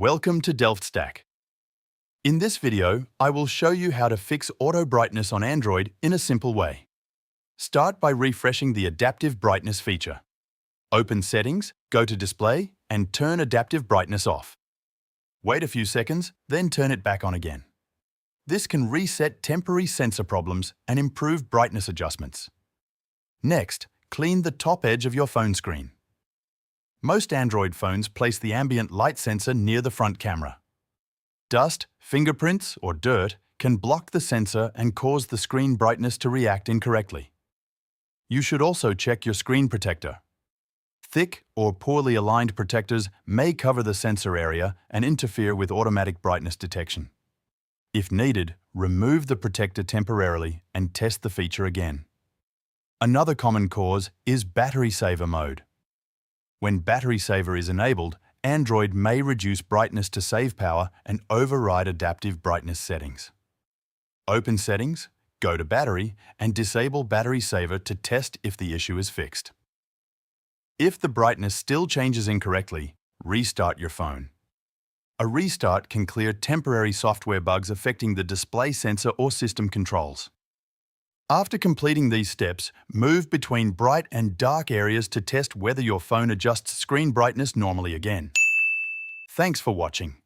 Welcome to DelftStack. In this video, I will show you how to fix auto brightness on Android in a simple way. Start by refreshing the Adaptive Brightness feature. Open Settings, go to Display, and turn Adaptive Brightness off. Wait a few seconds, then turn it back on again. This can reset temporary sensor problems and improve brightness adjustments. Next, clean the top edge of your phone screen. Most Android phones place the ambient light sensor near the front camera. Dust, fingerprints, or dirt can block the sensor and cause the screen brightness to react incorrectly. You should also check your screen protector. Thick or poorly aligned protectors may cover the sensor area and interfere with automatic brightness detection. If needed, remove the protector temporarily and test the feature again. Another common cause is battery saver mode. When battery saver is enabled, Android may reduce brightness to save power and override adaptive brightness settings. Open Settings, go to Battery, and disable battery saver to test if the issue is fixed. If the brightness still changes incorrectly, restart your phone. A restart can clear temporary software bugs affecting the display sensor or system controls. After completing these steps, move between bright and dark areas to test whether your phone adjusts screen brightness normally again. Thanks for watching.